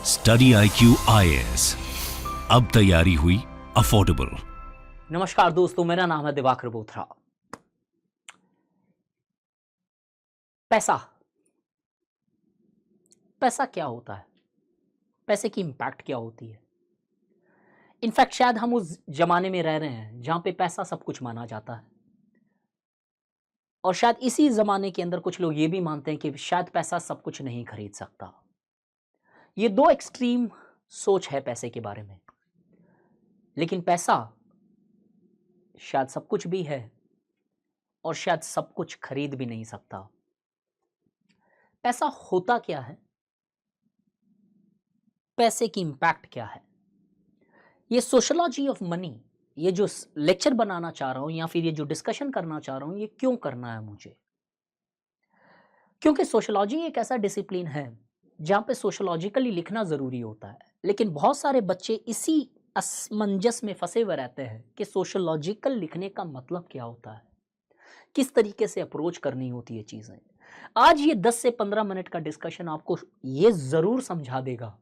Study IQ IAS, अब तैयारी हुई अफोर्डेबल। नमस्कार दोस्तों, मेरा नाम है दिवाकर बोथरा। पैसा पैसा क्या होता है? पैसे की इंपैक्ट क्या होती है? इनफैक्ट शायद हम उस जमाने में रह रहे हैं जहां पे पैसा सब कुछ माना जाता है, और शायद इसी जमाने के अंदर कुछ लोग ये भी मानते हैं कि शायद पैसा सब कुछ नहीं खरीद सकता। ये दो एक्सट्रीम सोच है पैसे के बारे में। लेकिन पैसा शायद सब कुछ भी है और शायद सब कुछ खरीद भी नहीं सकता। पैसा होता क्या है? पैसे की इंपैक्ट क्या है? ये सोशियोलॉजी ऑफ मनी, ये जो लेक्चर बनाना चाह रहा हूं या फिर ये जो डिस्कशन करना चाह रहा हूं, ये क्यों करना है मुझे? क्योंकि सोशियोलॉजी एक ऐसा डिसिप्लिन है जहां पे सोशियोलॉजिकली लिखना जरूरी होता है, लेकिन बहुत सारे बच्चे इसी असमंजस में फंसे हुए रहते हैं कि सोशियोलॉजिकल लिखने का मतलब क्या होता है, किस तरीके से अप्रोच करनी होती है चीजें। आज ये 10 से 15 मिनट का डिस्कशन आपको ये जरूर समझा देगा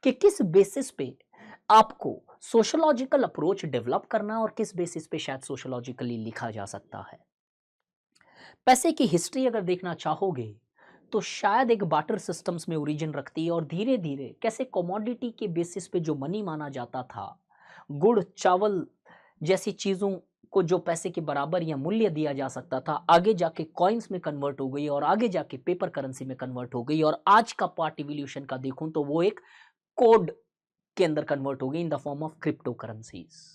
कि किस बेसिस पे आपको सोशियोलॉजिकल अप्रोच डेवलप करना और किस बेसिस पे शायद सोशियोलॉजिकली लिखा जा सकता है। पैसे की हिस्ट्री अगर देखना चाहोगे तो शायद एक बार्टर सिस्टम्स में ओरिजिन रखती है और धीरे धीरे कैसे कमोडिटी के बेसिस पे जो मनी माना जाता था, गुड़ चावल जैसी चीजों को जो पैसे के बराबर या मूल्य दिया जा सकता था, आगे जाके कॉइन्स में कन्वर्ट हो गई और आगे जाके पेपर करेंसी में कन्वर्ट हो गई, और आज का पार्ट इवोल्यूशन का देखूं तो वो एक कोड के अंदर कन्वर्ट हो गई in the form of crypto currencies.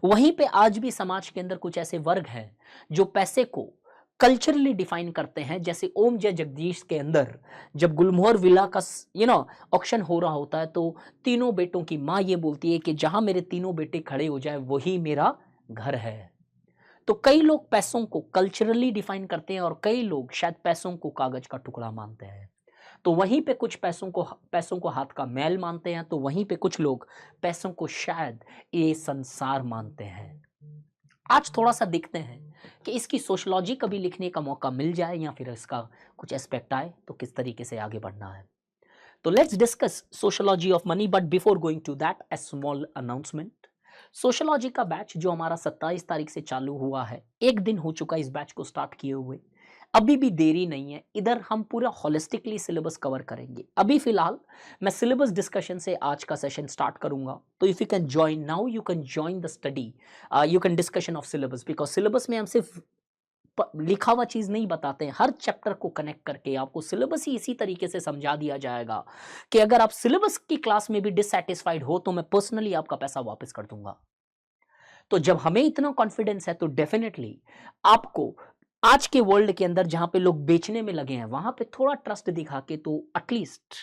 वहीं पे आज भी समाज के अंदर कुछ ऐसे वर्ग हैं जो पैसे को कल्चरली डिफाइन करते हैं। जैसे ओम जय जगदीश के अंदर जब गुलमोहर विला का ऑक्शन हो रहा होता है तो तीनों बेटों की मां ये बोलती है कि जहां मेरे तीनों बेटे खड़े हो जाए वही मेरा घर है। तो कई लोग पैसों को कल्चरली डिफाइन करते हैं और कई लोग शायद पैसों को कागज का टुकड़ा मानते हैं। तो वहीं पे कुछ पैसों को हाथ का मैल मानते हैं, तो वहीं पे कुछ लोग पैसों को शायद ये संसार मानते हैं। आज थोड़ा सा देखते हैं कि इसकी सोशियोलॉजी कभी लिखने का मौका मिल जाए या फिर इसका कुछ एस्पेक्ट आए तो किस तरीके से आगे बढ़ना है। तो let's discuss sociology of money, but before going to that a small announcement. Sociology का बैच जो हमारा 27 तारीख से चालू हुआ है, एक दिन हो चुका इस बैच को स्टार्ट किए हुए। अभी भी देरी नहीं है, इधर हम पूरा होलिस्टिकली सिलेबस कवर करेंगे। अभी फिलहाल मैं सिलेबस डिस्कशन से आज का सेशन स्टार्ट करूंगा, तो if you can join now, you can join the study, you can discussion of syllabus, because syllabus में हम सिर्फ लिखा हुआ चीज नहीं बताते हैं, हर चैप्टर को कनेक्ट करके आपको सिलेबस ही इसी तरीके से समझा दिया जाएगा कि अगर आप सिलेबस की क्लास में भी डिससैटिस्फाइड हो तो मैं पर्सनली आपका पैसा वापस कर दूंगा। तो जब हमें इतना कॉन्फिडेंस है तो डेफिनेटली आपको आज के वर्ल्ड के अंदर जहां पे लोग बेचने में लगे हैं वहां पे थोड़ा ट्रस्ट दिखा के तो एटलीस्ट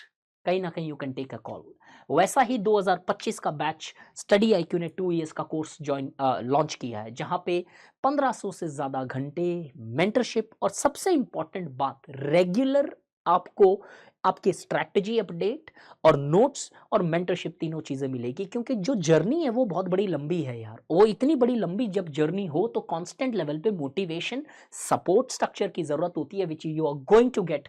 कहीं ना कहीं you can take a call. वैसा ही 2025 का बैच स्टडी IQ ने 2 इयर्स का कोर्स लॉन्च किया है, जहां पे 1500 से ज्यादा घंटे मेंटरशिप और सबसे इंपॉर्टेंट बात रेगुलर आपको आपकी स्ट्रैटेजी अपडेट और नोट्स और मेंटरशिप तीनों चीजें मिलेगी। क्योंकि जो जर्नी है वो बहुत बड़ी लंबी है यार, वो इतनी बड़ी लंबी जब जर्नी हो तो कांस्टेंट लेवल पे मोटिवेशन सपोर्ट स्ट्रक्चर की जरूरत होती है, which you are going to get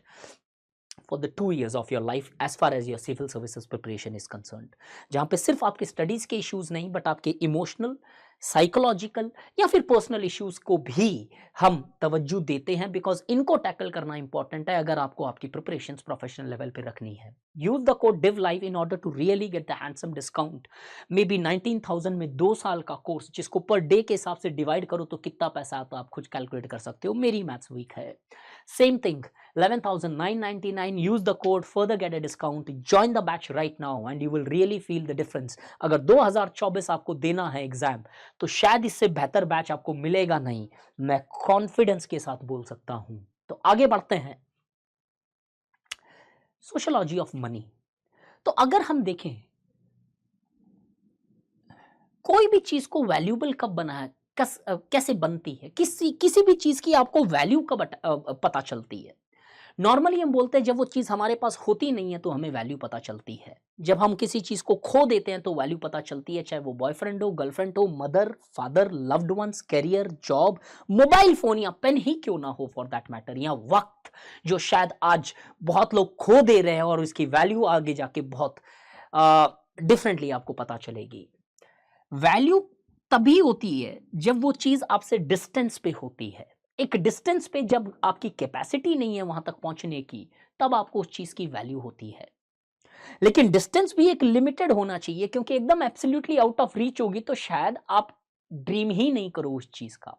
for the 2 years of your life as far as your civil services preparation is concerned, जहां पे सिर्फ आपके स्टडीज के इश्यूज नहीं बट आपके इमोशनल, साइकोलॉजिकल या फिर पर्सनल इश्यूज को भी हम तवज्जो देते हैं, बिकॉज इनको टैकल करना इंपॉर्टेंट है अगर आपको आपकी प्रिपरेशन प्रोफेशनल लेवल पे रखनी है। Use the code div live in order to really get the handsome discount. Maybe 19,000 में 2 साल का कोर्स, जिसको पर डे के हिसाब से डिवाइड करो तो कितना पैसा आता है आप खुद कैलकुलेट कर सकते हो, मेरी मैथ्स वीक है। Same thing 11,999, use the code, further get a discount, join the batch right now and you will really feel the difference। अगर 2024 आपको देना है एग्जाम तो शायद इससे बेहतर बैच आपको मिलेगा नहीं, मैं कॉन्फिडेंस के साथ बोल सकता हूं। तो आगे बढ़ते हैं, सोशियोलॉजी ऑफ मनी। तो अगर हम देखें कोई भी चीज को वैल्यूएबल कब बना है, कैसे बनती है, किसी भी चीज की आपको वैल्यू कब पता चलती है? नॉर्मली हम बोलते हैं जब वो चीज़ हमारे पास होती नहीं है तो हमें वैल्यू पता चलती है। जब हम किसी चीज़ को खो देते हैं तो वैल्यू पता चलती है, चाहे वो बॉयफ्रेंड हो, गर्लफ्रेंड हो, mother, father, loved ones, career, job, mobile phone या पेन ही क्यों ना हो फॉर दैट मैटर, या वक़्त जो शायद आज बहुत लोग खो दे रहे हैं और इसकी वैल्यू आगे जाके बहुत डिफरेंटली आपको पता चलेगी। वैल्यू तभी होती है जब वो चीज़ आपसे डिस्टेंस पे होती है। एक डिस्टेंस पे जब आपकी कैपेसिटी नहीं है वहां तक पहुंचने की, तब आपको उस चीज की वैल्यू होती है। लेकिन डिस्टेंस भी एक लिमिटेड होना चाहिए, क्योंकि एकदम एब्सोल्युटली आउट ऑफ रीच होगी तो शायद आप ड्रीम ही नहीं करो उस चीज का।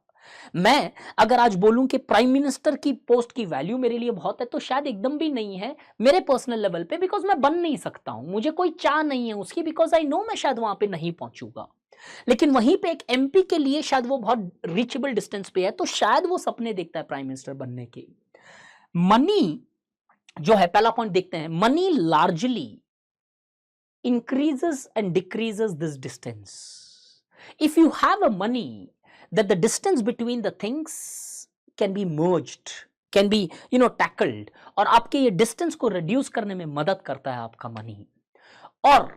मैं अगर आज बोलूं कि प्राइम मिनिस्टर की पोस्ट की वैल्यू मेरे लिए बहुत है, तो शायद एकदम भी नहीं है मेरे पर्सनल लेवल पे, बिकॉज मैं बन नहीं सकता हूं, मुझे कोई चाह नहीं है उसकी, बिकॉज आई नो मैं शायद वहां पे नहीं पहुंचूंगा। लेकिन वहीं पे एक एमपी के लिए शायद वो बहुत रीचेबल डिस्टेंस पे है, तो शायद वो सपने देखता है प्राइम मिनिस्टर बनने के। मनी जो है, पहला पॉइंट देखते हैं, money largely increases and decreases this distance. If you have a money, that the distance between the things can be merged, can be tackled, और आपके ये डिस्टेंस को रिड्यूस करने में मदद करता है आपका मनी। और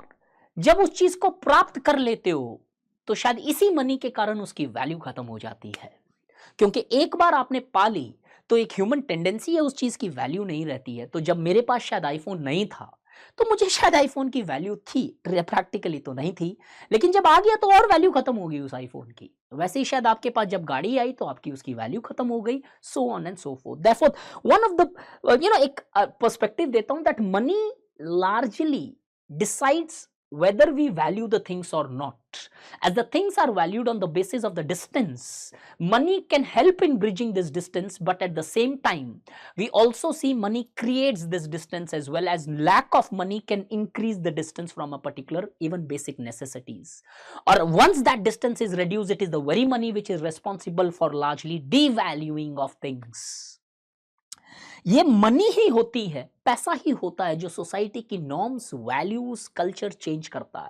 जब उस चीज को प्राप्त कर लेते हो तो शायद इसी मनी के कारण उसकी वैल्यू खत्म हो जाती है, क्योंकि एक बार आपने पा ली तो एक ह्यूमन टेंडेंसी है उस चीज की वैल्यू नहीं रहती है। तो जब मेरे पास शायद आईफोन नहीं था तो मुझे शायद आईफोन की वैल्यू थी, प्रैक्टिकली तो नहीं थी, लेकिन जब आ गया तो और वैल्यू खत्म हो गई उस आईफोन की। वैसे ही शायद आपके पास जब गाड़ी आई तो आपकी उसकी वैल्यू खत्म हो गई, so on and so fourth. Therefore one of the एक पर्सपेक्टिव देता हूं that money largely decides whether we value the things or not. As the things are valued on the basis of the distance, money can help in bridging this distance, but at the same time, we also see money creates this distance as well, as lack of money can increase the distance from a particular even basic necessities. Or once that distance is reduced, it is the very money which is responsible for largely devaluing of things. ये money ही होती है, पैसा ही होता है जो society की norms, values, culture change करता है।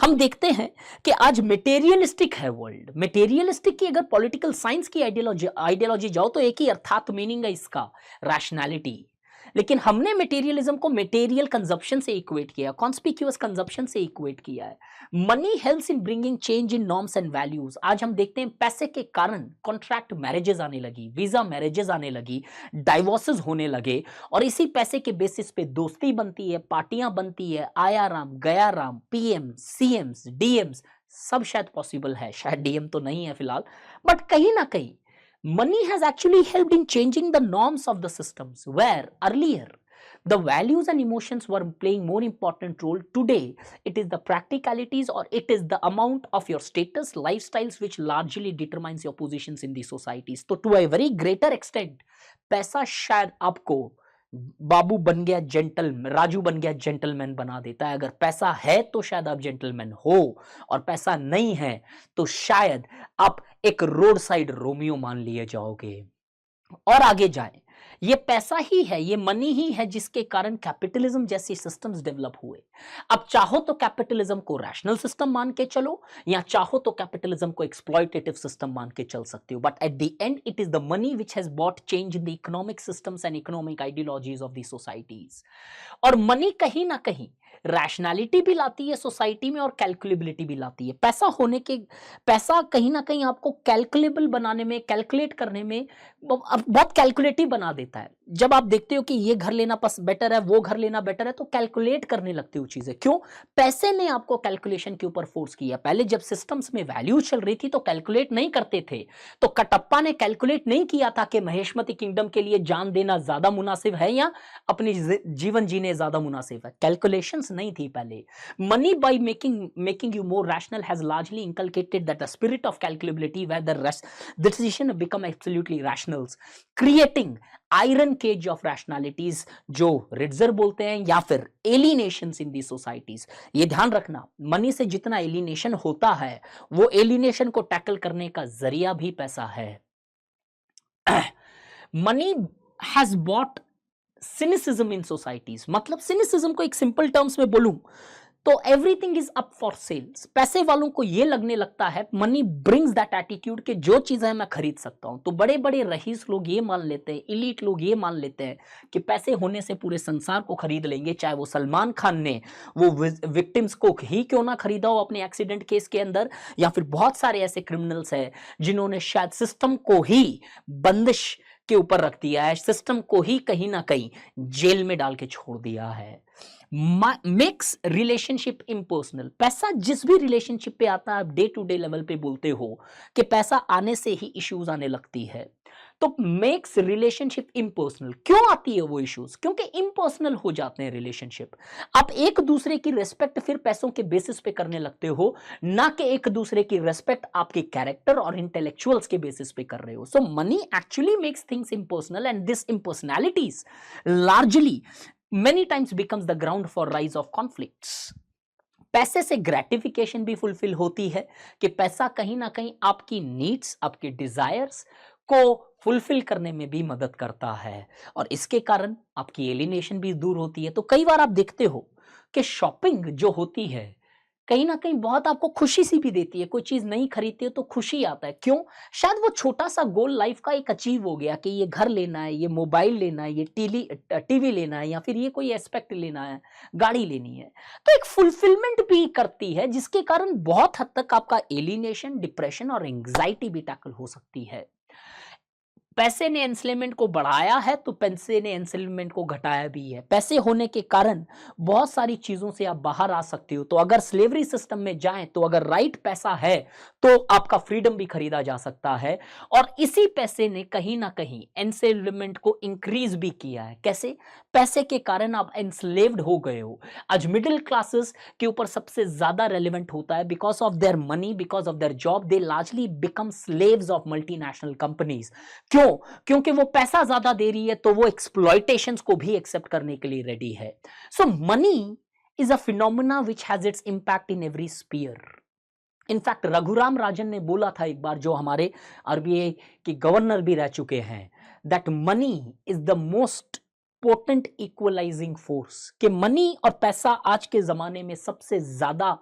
हम देखते हैं कि आज मटेरियलिस्टिक है वर्ल्ड। मटेरियलिस्टिक की अगर पॉलिटिकल साइंस की आइडियोलॉजी जाओ तो एक ही अर्थात मीनिंग है इसका, रैशनैलिटी। लेकिन हमने मटेरियलिज्म को मटेरियल कंजप्शन से इक्वेट किया, कॉन्स्पिक्यूअस कंजप्शन से इक्वेट किया है। Money helps in bringing change in norms and values. आज हम देखते हैं पैसे के कारण कॉन्ट्रैक्ट मैरिजेस आने लगी, वीजा मैरिजेस आने लगी, डाइवोर्सेस होने लगे, और इसी पैसे के बेसिस पे दोस्ती बनती है, पार्टियां बनती है, आया राम गया राम, पीएम, सीएम्स, डीएम्स, सब शायद पॉसिबल है, शायद डीएम तो नहीं है फिलहाल, बट कहीं ना कहीं money has actually helped in changing the norms of the systems, where earlier the values and emotions were playing more important role. Today it is the practicalities, or it is the amount of your status, lifestyles, which largely determines your positions in the societies. So to a very greater extent पैसा शायद आपको बाबू बन गया gentle, Raju बन गया gentleman बना देता है। अगर पैसा है तो शायद आप जेंटलमैन हो, और पैसा नहीं है तो शायद आप एक रोड साइड रोमियो मान लिए जाओगे। और आगे जाए, ये पैसा ही है, ये मनी ही है जिसके कारण कैपिटलिज्म जैसी सिस्टम्स डेवलप हुए। अब चाहो तो कैपिटलिज्म को रैशनल सिस्टम मान के चलो, या चाहो तो कैपिटलिज्म को एक्सप्लॉयटेटिव सिस्टम मान के चल सकते हो, but at the end it is the money which has bot change in the economic systems and economic ideologies of the societies. और मनी कहीं ना कहीं रैशनैलिटी भी लाती है सोसाइटी में, और कैलकुलेबिलिटी भी लाती है। पैसा कहीं ना कहीं आपको कैलकुलेबल बनाने में, कैलकुलेट करने में बहुत कैलकुलेटिव बना देता है। जब आप देखते हो कि ये घर लेना बेटर है, वो घर लेना बेटर है, तो कैलकुलेट करने लगते हो चीजें। क्यों? पैसे ने आपको कैलकुलेशन के ऊपर फोर्स किया। पहले जब सिस्टम्स में वैल्यू चल रही थी तो कैलकुलेट नहीं करते थे, तो कटप्पा ने कैलकुलेट नहीं किया था कि महेशमती किंगडम के लिए जान देना ज्यादा मुनासिब है या अपनी जीवन जीने ज्यादा मुनासिब है। कैलकुलेशंस नहीं थी पहले। Money by making you more rational has largely inculcated that the spirit of calculability, where the decision become absolutely rationals, creating iron cage of rationalities जो रिट्जर बोलते हैं, या फिर alienations in these societies। ये ध्यान रखना, मनी से जितना एलिनेशन होता है वो एलिनेशन को टैकल करने का जरिया भी पैसा है। Money has bought cynicism in societies. मतलब सिनिसिज्म को एक सिंपल टर्म्स में बोलूं तो everything is up for sales. पैसे वालों को ये लगने लगता है, मनी ब्रिंग्स दैट एटीट्यूड कि जो चीज़ है मैं खरीद सकता हूं। तो बड़े बड़े रईस लोग ये मान लेते हैं, इलीट लोग ये मान लेते हैं कि पैसे होने से पूरे संसार को खरीद लेंगे। चाहे वो सलमान खान ने वो विक्टिम्स को ही क्यों ना खरीदा हो अपने एक्सीडेंट केस के अंदर, या फिर बहुत सारे ऐसे क्रिमिनल्स हैं जिन्होंने शायद सिस्टम को ही बंदिश के ऊपर रख दिया है, सिस्टम को ही कहीं ना कहीं जेल में डाल के छोड़ दिया है। Makes relationship impersonal. पैसा जिस भी रिलेशनशिप पे आता है, आप डे टू डे लेवल पे बोलते हो कि पैसा आने से ही इश्यूज आने लगती है, तो मेक्स रिलेशनशिप इम्पर्सनल। क्यों आती है वो इश्यूज? क्योंकि इम्पर्सनल हो जाते हैं रिलेशनशिप। आप एक दूसरे की रेस्पेक्ट फिर पैसों के बेसिस पे करने लगते हो, ना कि एक दूसरे की रेस्पेक्ट आपके कैरेक्टर और इंटेलेक्चुअल्स के बेसिस पे कर रहे हो। So money actually makes things impersonal, and this impersonalities largely many times becomes the ground for rise of conflicts। पैसे से ग्रेटिफिकेशन भी फुलफिल होती है कि पैसा कहीं ना कहीं आपकी नीड्स, आपके डिजायर्स को फुलफिल करने में भी मदद करता है, और इसके कारण आपकी एलिनेशन भी दूर होती है। तो कई बार आप देखते हो कि शॉपिंग जो होती है कहीं ना कहीं बहुत आपको खुशी सी भी देती है। कोई चीज नहीं खरीदती है तो खुशी आता है। क्यों? शायद वो छोटा सा गोल लाइफ का एक अचीव हो गया कि ये घर लेना है, ये मोबाइल लेना है, ये टीवी लेना है, या फिर ये कोई एस्पेक्ट लेना है, गाड़ी लेनी है। तो एक फुलफिलमेंट भी करती है, जिसके कारण बहुत हद तक आपका एलिनेशन, डिप्रेशन और एंग्जाइटी भी टैकल हो सकती है। पैसे ने एंसेलमेंट को बढ़ाया है तो पैसे ने एंसेलमेंट को घटाया भी है। पैसे होने के कारण बहुत सारी चीजों से आप बाहर आ सकते हो। तो अगर स्लेवरी सिस्टम में जाएं तो अगर राइट पैसा है तो आपका फ्रीडम भी खरीदा जा सकता है, और इसी पैसे ने कहीं ना कहीं एंसेलमेंट को इंक्रीज भी किया है। कैसे? पैसे के कारण आप एंस्लेव्ड हो गए हो। आज मिडिल क्लासेस के ऊपर सबसे ज्यादा रेलिवेंट होता है, because of their money, because of their job, they largely become slaves of multinational companies. क्यों? क्योंकि वो पैसा ज्यादा दे रही है, तो वो एक्सप्लॉयटेशंस को भी एक्सेप्ट करने के लिए रेडी है। So money is a phenomena which has its impact in every sphere. In fact Raghuram Rajan ने बोला था एक बार, जो हमारे आरबीआई के गवर्नर भी रह चुके हैं, that money is the most potent equalising force. कि मनी और पैसा आज के जमाने में सबसे ज्यादा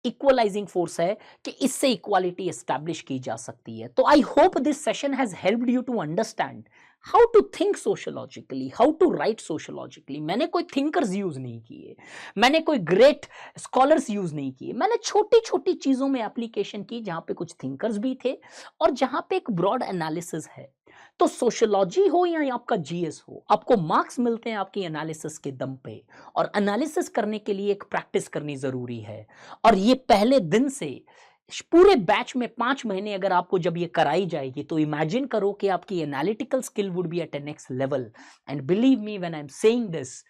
इक्वलाइजिंग फोर्स है कि इससे इक्वालिटी एस्टैब्लिश की जा सकती है। तो I hope this session has helped you to understand how to think sociologically, how to write sociologically. मैंने कोई थिंकर्स यूज नहीं किए, मैंने कोई ग्रेट स्कॉलर्स यूज नहीं किए, मैंने छोटी छोटी चीजों में एप्लीकेशन की जहां पे कुछ थिंकर्स भी थे और जहां पे एक ब्रॉड एनालिसिस है। तो सोशियोलॉजी हो या आपका जीएस हो, आपको मार्क्स मिलते हैं आपकी एनालिसिस के दम पे, और एनालिसिस करने के लिए एक प्रैक्टिस करनी जरूरी है। और ये पहले दिन से पूरे बैच में 5 महीने अगर आपको जब ये कराई जाएगी, तो इमेजिन करो कि आपकी analytical skill would be at a next level. And believe me when I am saying this,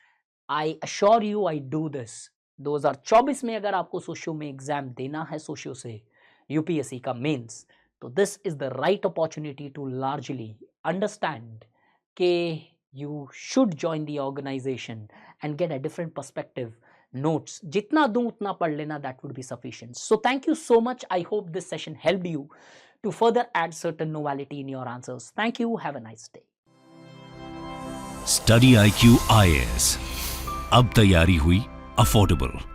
I assure you I do this. 2024 में अगर आपको सोशियो में एग्जाम देना है, सोशियो से यूपीएससी का मेंस, तो this is the right opportunity to largely understand कि you should join the organization and get a different perspective. Notes जितना दूं उतना पढ़ लेना, that would be sufficient. So thank you so much. I hope this session helped you to further add certain novelty in your answers. Thank you. Have a nice day. Study IQ IAS अब तैयारी हुई affordable.